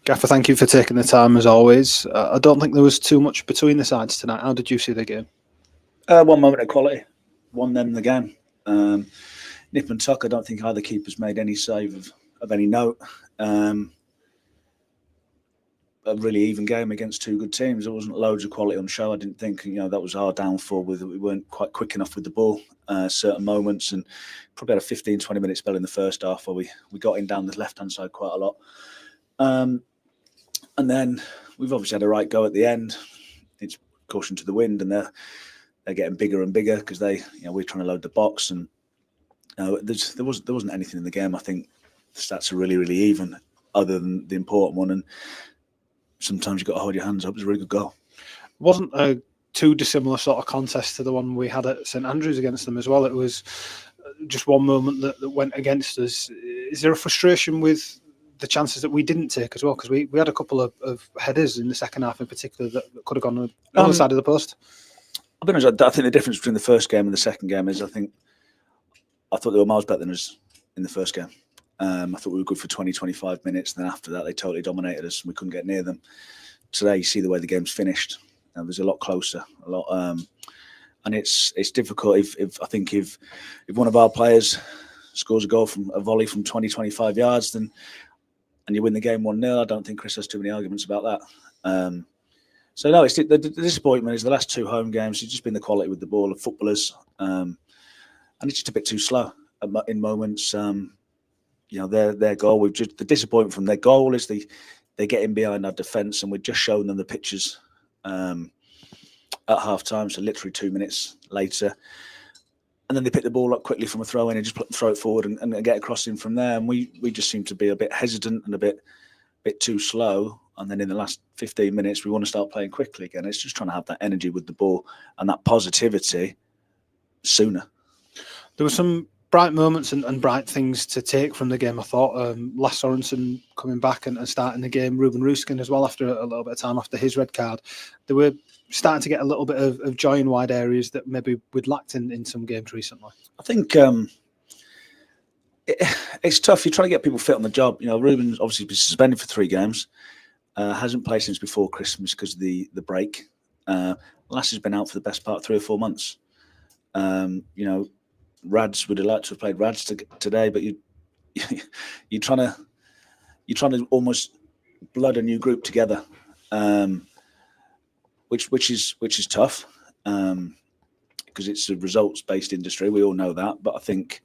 Gaffer, thank you for taking the time as always. I don't think there was too much between the sides tonight. How did you see the game? One moment of quality, won them the game. Nip and tuck, I don't think either keepers made any save of any note. A really even game against two good teams. There wasn't loads of quality on show. I didn't think, that was our downfall. We weren't quite quick enough with the ball certain moments, and probably had a 15-20 minute spell in the first half where we got in down the left-hand side quite a lot. And then we've obviously had a right go at the end. It's caution to the wind, and they're getting bigger and bigger because we're trying to load the box, and there wasn't anything in the game. I think the stats are really, really even, other than the important one. And sometimes you've got to hold your hands up. It was a really good goal. Wasn't a too dissimilar sort of contest to the one we had at St Andrews against them as well. It was just one moment that went against us. Is there a frustration with the chances that we didn't take as well? Because we had a couple of headers in the second half in particular that could have gone on the other side of the post. I think the difference between the first game and the second game is I thought they were miles better than us in the first game. I thought we were good for 20-25 minutes, and then after that they totally dominated us and we couldn't get near them. Today you see the way the game's finished. There's a lot closer, and it's difficult if one of our players scores a goal from a volley from 20-25 yards, and you win the game 1-0. I don't think Chris has too many arguments about that. So no, it's the disappointment is the last two home games. It's just been the quality with the ball of footballers, and it's just a bit too slow in moments. Their goal. The disappointment from their goal is they get in behind our defence, and we're just showing them the pictures at half time. So literally 2 minutes later, and then they pick the ball up quickly from a throw in and just throw it forward and get across in from there. And we just seem to be a bit hesitant and a bit too slow. And then in the last 15 minutes, we want to start playing quickly again. It's just trying to have that energy with the ball and that positivity sooner. There were some bright moments and bright things to take from the game, I thought. Lasse Sorensen coming back and starting the game, Ruben Ruskin as well after a little bit of time after his red card. They were starting to get a little bit of joy in wide areas that maybe we'd lacked in some games recently. I think it's tough. You're trying to get people fit on the job. Ruben's obviously been suspended for 3 games. Hasn't played since before Christmas because of the break. Lasse has been out for the best part of 3 or 4 months. Rads would have liked to have played Rads today, but you're trying to almost blood a new group together, which is tough because it's a results-based industry. We all know that, but I think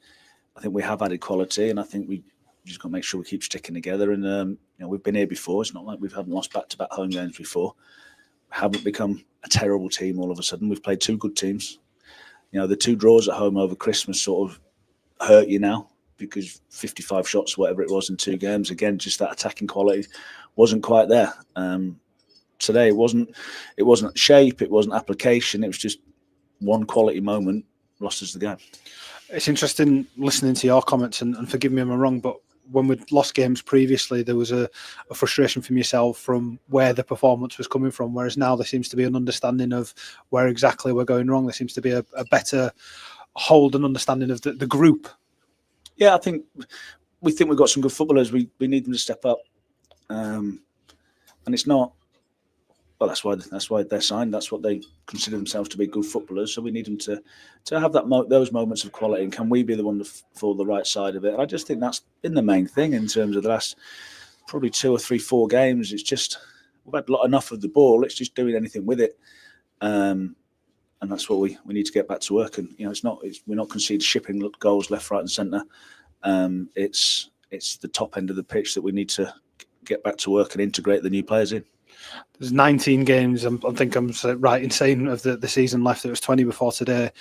we have added quality, and I think we just got to make sure we keep sticking together. And we've been here before. It's not like we haven't lost back-to-back home games before. We haven't become a terrible team all of a sudden. We've played 2 good teams. The 2 draws at home over Christmas sort of hurt you now because 55 shots, whatever it was in 2 games. Again, just that attacking quality wasn't quite there. Today it wasn't shape, it wasn't application. It was just one quality moment lost us the game. It's interesting listening to your comments, and forgive me if I'm wrong, but when we'd lost games previously, there was a frustration from yourself from where the performance was coming from, whereas now there seems to be an understanding of where exactly we're going wrong. There seems to be a better hold and understanding of the group. Yeah, I think we've got some good footballers. We need them to step up, and it's not. Well, that's why they're signed. That's what they consider themselves to be, good footballers. So we need them to have those moments of quality. And can we be the one to fall the right side of it? I just think that's been the main thing in terms of the last probably 2 or 3, 4 games. It's just we've had enough of the ball. It's just doing anything with it, and that's what we need to get back to work. And we're not conceding shipping goals left, right, and centre. It's the top end of the pitch that we need to get back to work and integrate the new players in. There's 19 games, I think I'm right in saying, of the season left. It was 20 before today.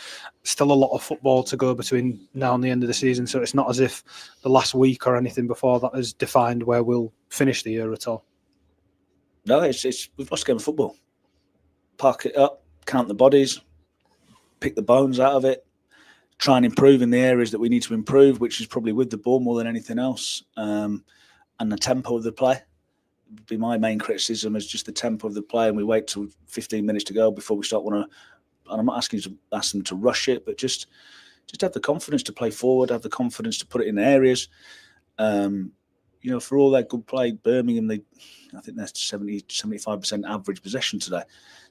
Still a lot of football to go between now and the end of the season, so it's not as if the last week or anything before that has defined where we'll finish the year at all. No, we've lost a game of football. Park it up, count the bodies, pick the bones out of it, try and improve in the areas that we need to improve, which is probably with the ball more than anything else, and the tempo of the play. Be my main criticism is just the tempo of the play, and we wait till 15 minutes to go before we start and I'm not asking you to ask them to rush it, but just have the confidence to play forward, have the confidence to put it in areas. for all their good play, Birmingham, I think that's 75% average possession today.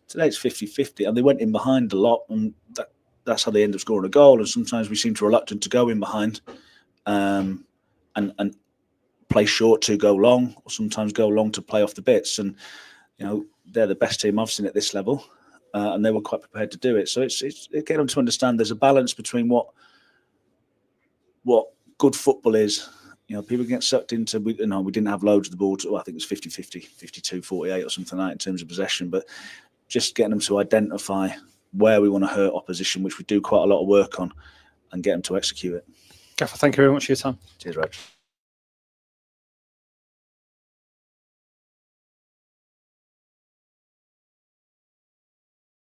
Today it's 50-50, and they went in behind a lot, and that's how they end up scoring a goal. And sometimes we seem too reluctant to go in behind and play short to go long, or sometimes go long to play off the bits. And they're the best team I've seen at this level, and they were quite prepared to do it. So it's getting them to understand there's a balance between what good football is. People get sucked into, we didn't have loads of the ball. I think it was 50-50, 52-48 or something like that in terms of possession. But just getting them to identify where we want to hurt opposition, which we do quite a lot of work on, and get them to execute it. Gaffer, thank you very much for your time. Cheers, Reg.